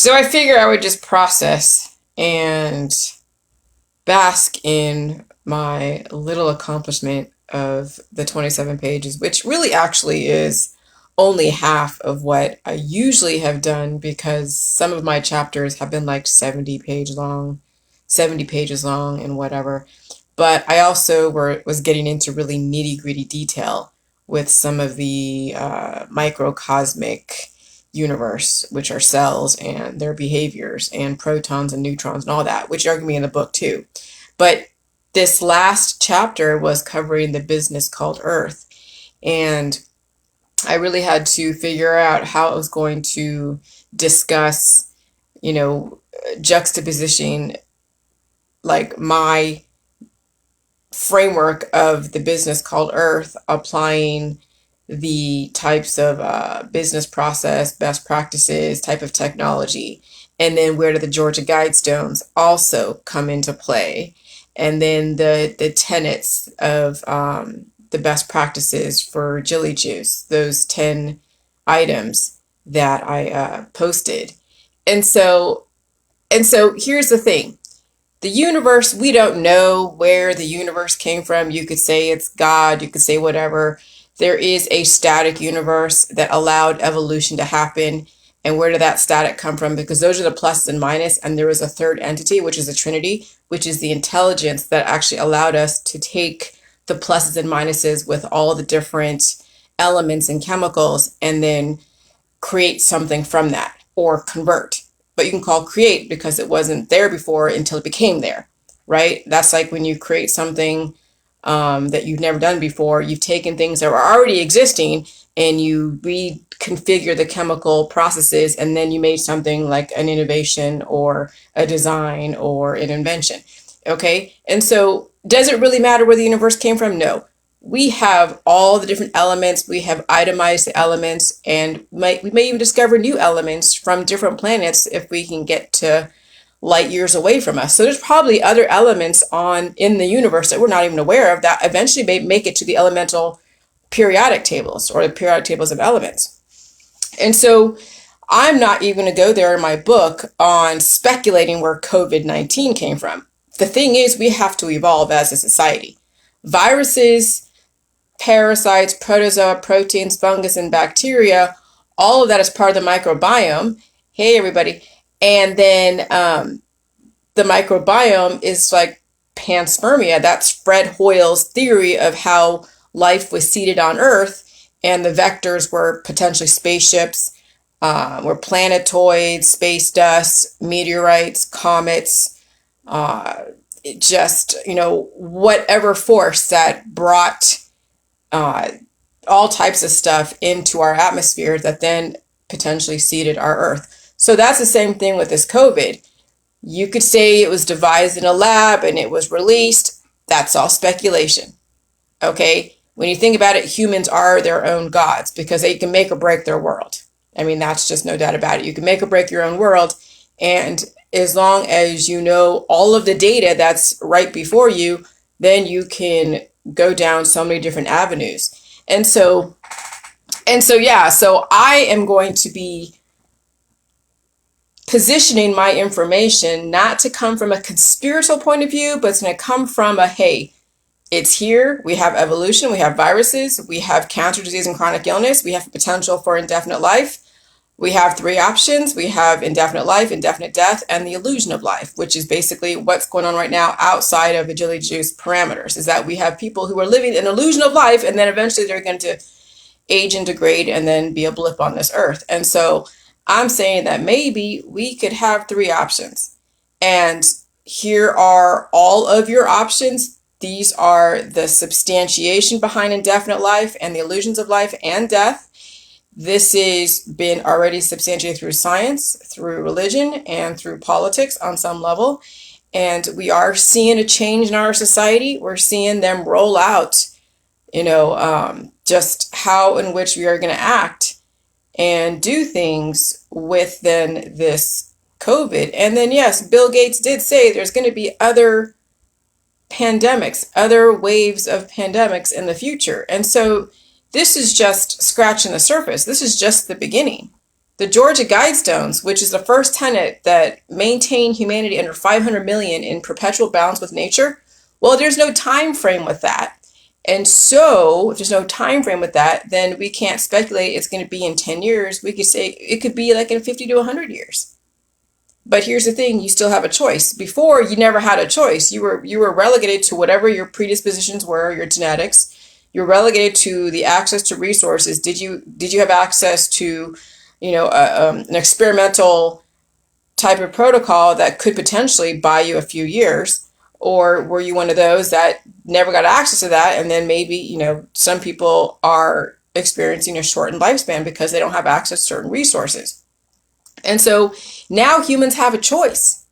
So I figure I would just process and bask in my little accomplishment of the 27 pages, which really actually is only half of what I usually have done because some of my chapters have been like 70 pages long and whatever. But I also was getting into really nitty gritty detail with some of the microcosmic universe, which are cells and their behaviors and protons and neutrons and all that, which are going to be in the book too. But this last chapter was covering the business called Earth. And I really had to figure out how I was going to discuss, you know, juxtapositioning like my framework of the business called Earth, applying the types of business process, best practices, type of technology, and then where do the Georgia Guidestones also come into play, and then the tenets of the best practices for Jilly Juice, those 10 items that I posted, and so here's the thing. The universe, we don't know where the universe came from. You could say it's God, you could say whatever. There is a static universe that allowed evolution to happen. And where did that static come from? Because those are the pluses and minuses, and there was a third entity, which is a trinity, which is the intelligence that actually allowed us to take the pluses and minuses with all the different elements and chemicals and then create something from that or convert. But you can call create because it wasn't there before until it became there, right? That's like when you create something that you've never done before. You've taken things that were already existing and you reconfigure the chemical processes, and then you made something like an innovation or a design or an invention. Okay. And so, does it really matter where the universe came from? No. We have all the different elements, we have itemized the elements, and we may even discover new elements from different planets if we can get to light years away from us. So there's probably other elements in the universe that we're not even aware of that eventually may make it to the elemental periodic tables or the periodic tables of elements. And so I'm not even going to go there in my book on speculating where COVID-19 came from. The thing is, we have to evolve as a society. Viruses, parasites, protozoa, proteins, fungus, and bacteria, all of that is part of the microbiome. Hey, everybody. And then the microbiome is like panspermia. That's Fred Hoyle's theory of how life was seeded on Earth, and the vectors were potentially spaceships, were planetoids, space dust, meteorites, comets, just, whatever force that brought all types of stuff into our atmosphere that then potentially seeded our Earth. So that's the same thing with this COVID. You could say it was devised in a lab and it was released. That's all speculation. Okay? When you think about it, humans are their own gods because they can make or break their world. I mean, that's just no doubt about it. You can make or break your own world. And as long as you know all of the data that's right before you, then you can go down so many different avenues. So I am going to be positioning my information not to come from a conspiratorial point of view, but it's going to come from hey, it's here. We have evolution. We have viruses. We have cancer, disease, and chronic illness. We have potential for indefinite life. We have 3 options. We have indefinite life, indefinite death, and the illusion of life, which is basically what's going on right now outside of the Jilly Juice parameters, is that we have people who are living an illusion of life, and then eventually they're going to age and degrade and then be a blip on this earth. And so I'm saying that maybe we could have 3 options. And here are all of your options. These are the substantiation behind indefinite life and the illusions of life and death. This has been already substantiated through science, through religion, and through politics on some level. And we are seeing a change in our society. We're seeing them roll out, just how in which we are going to act and do things with then this COVID. And then, yes, Bill Gates did say there's going to be other pandemics, other waves of pandemics in the future. And so this is just scratching the surface. This is just the beginning. The Georgia Guidestones, which is the first tenet that maintain humanity under 500 million in perpetual balance with nature, well, there's no time frame with that. And so, if there's no time frame with that, then we can't speculate it's going to be in 10 years. We could say it could be like in 50 to 100 years. But here's the thing, you still have a choice. Before, you never had a choice. You were relegated to whatever your predispositions were, your genetics. You're relegated to the access to resources. Did you have access to, an experimental type of protocol that could potentially buy you a few years? Or were you one of those that never got access to that? And then maybe, some people are experiencing a shortened lifespan because they don't have access to certain resources. And so now humans have a choice.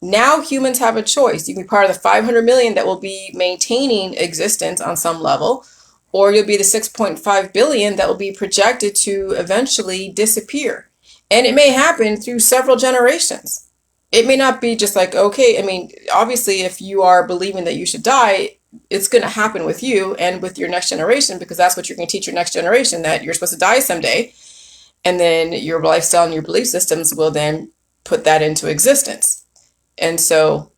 Now humans have a choice. You can be part of the 500 million that will be maintaining existence on some level, or you'll be the 6.5 billion that will be projected to eventually disappear. And it may happen through several generations. It may not be just like, okay, I mean, obviously, if you are believing that you should die, it's going to happen with you and with your next generation, because that's what you're going to teach your next generation, that you're supposed to die someday. And then your lifestyle and your belief systems will then put that into existence. And so,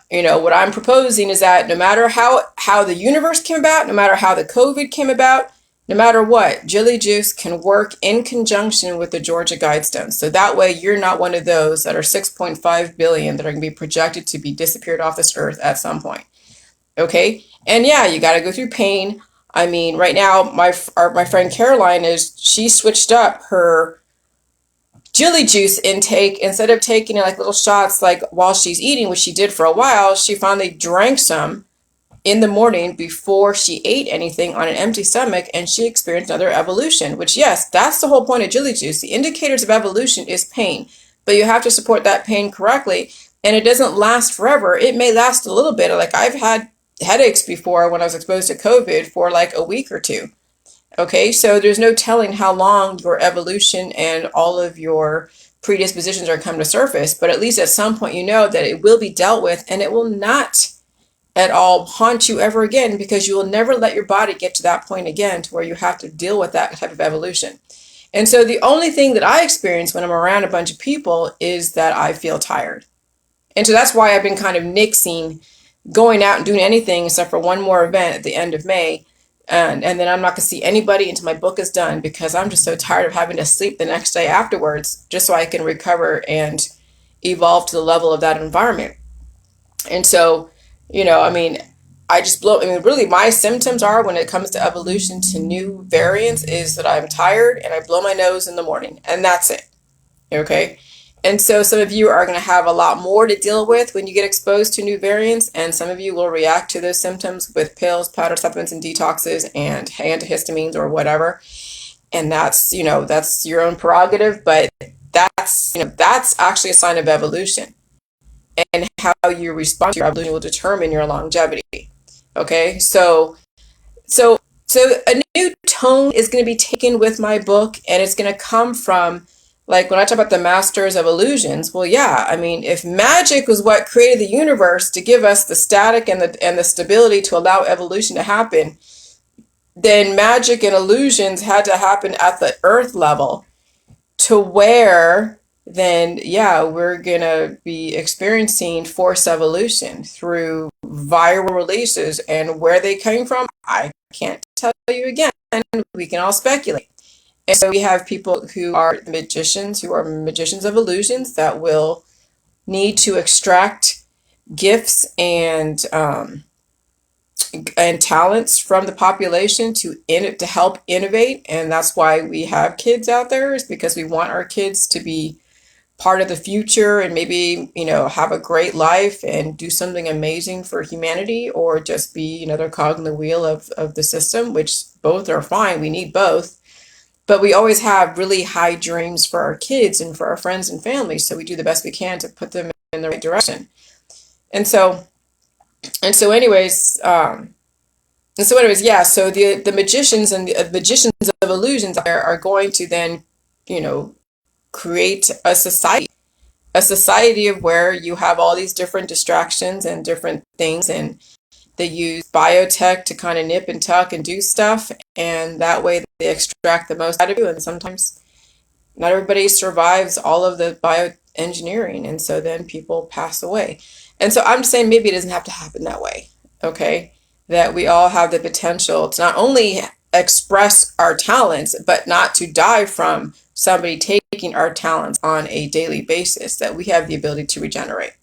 what I'm proposing is that no matter how the universe came about, no matter how the COVID came about, no matter what, Jilly Juice can work in conjunction with the Georgia Guidestones. So that way you're not one of those that are 6.5 billion that are going to be projected to be disappeared off this earth at some point. Okay? And yeah, you got to go through pain. I mean, right now, my friend Caroline she switched up her Jilly Juice intake. Instead of taking like little shots like while she's eating, which she did for a while, she finally drank some in the morning before she ate anything on an empty stomach, and she experienced another evolution, which, yes, that's the whole point of Jilly Juice. The indicators of evolution is pain, but you have to support that pain correctly, and it doesn't last forever. It may last a little bit. Like, I've had headaches before when I was exposed to COVID for like a week or two. Okay, so there's no telling how long your evolution and all of your predispositions are come to surface, but at least at some point you know that it will be dealt with, and it will not at all haunt you ever again, because you will never let your body get to that point again to where you have to deal with that type of evolution. And so the only thing that I experience when I'm around a bunch of people is that I feel tired. And so that's why I've been kind of nixing going out and doing anything except for one more event at the end of May. And then I'm not going to see anybody until my book is done, because I'm just so tired of having to sleep the next day afterwards just so I can recover and evolve to the level of that environment. And so, I mean, really my symptoms are, when it comes to evolution to new variants, is that I'm tired and I blow my nose in the morning, and that's it. Okay. And so some of you are going to have a lot more to deal with when you get exposed to new variants, and some of you will react to those symptoms with pills, powder supplements, and detoxes and antihistamines or whatever. And that's your own prerogative, but that's actually a sign of evolution. And how you respond to your evolution will determine your longevity. Okay, so a new tone is going to be taken with my book, and it's going to come from, like, when I talk about the masters of illusions. Well, yeah, I mean, if magic was what created the universe to give us the static and the stability to allow evolution to happen, then magic and illusions had to happen at the earth level, to where then, yeah, we're going to be experiencing forced evolution through viral releases. And where they came from, I can't tell you again. We can all speculate. And so we have people who are magicians of illusions, that will need to extract gifts and talents from the population to help innovate. And that's why we have kids out there, is because we want our kids to be part of the future and maybe, have a great life and do something amazing for humanity, or just be another cog in the wheel of the system, which both are fine. We need both. But we always have really high dreams for our kids and for our friends and family. So we do the best we can to put them in the right direction. And so anyways, yeah, so the magicians and the magicians of illusions are going to then, create a society of where you have all these different distractions and different things, and they use biotech to kind of nip and tuck and do stuff, and that way they extract the most out of you. And sometimes Not everybody survives all of the bioengineering, and so then people pass away. And so I'm just saying maybe it doesn't have to happen that way. Okay, that we all have the potential to not only express our talents, but not to die from somebody taking our talents on a daily basis, that we have the ability to regenerate.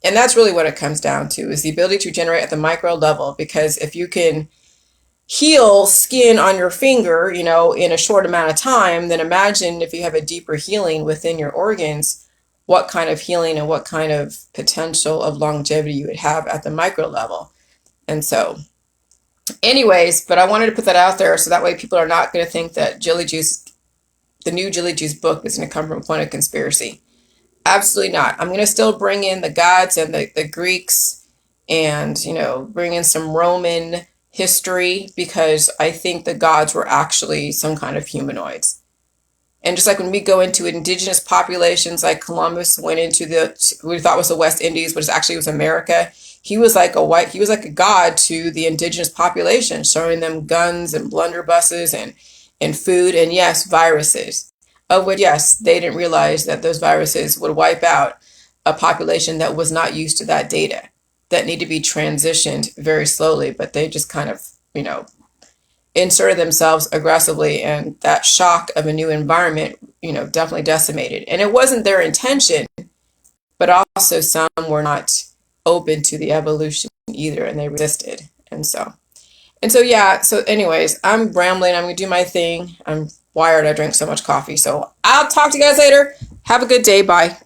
And that's really what it comes down to, is the ability to regenerate at the micro level. Because if you can heal skin on your finger, in a short amount of time, then imagine if you have a deeper healing within your organs, what kind of healing and what kind of potential of longevity you would have at the micro level. And so, anyways, but I wanted to put that out there so that way people are not going to think that Jilly Juice, the new Jilly Juice book, is going to come from a point of conspiracy. Absolutely not. I'm going to still bring in the gods and the Greeks, and, bring in some Roman history, because I think the gods were actually some kind of humanoids. And just like when we go into indigenous populations, like Columbus went into we thought was the West Indies, but actually was America. He was like a god to the indigenous population, showing them guns and blunderbusses and food, and yes, viruses. Of which, yes, they didn't realize that those viruses would wipe out a population that was not used to that data, that need to be transitioned very slowly, but they just kind of, inserted themselves aggressively, and that shock of a new environment, definitely decimated. And it wasn't their intention, but also some were not open to the evolution either, and they resisted. And so yeah, so anyways, I'm rambling. I'm gonna do my thing. I'm wired. I drank so much coffee. So I'll talk to you guys later. Have a good day. Bye.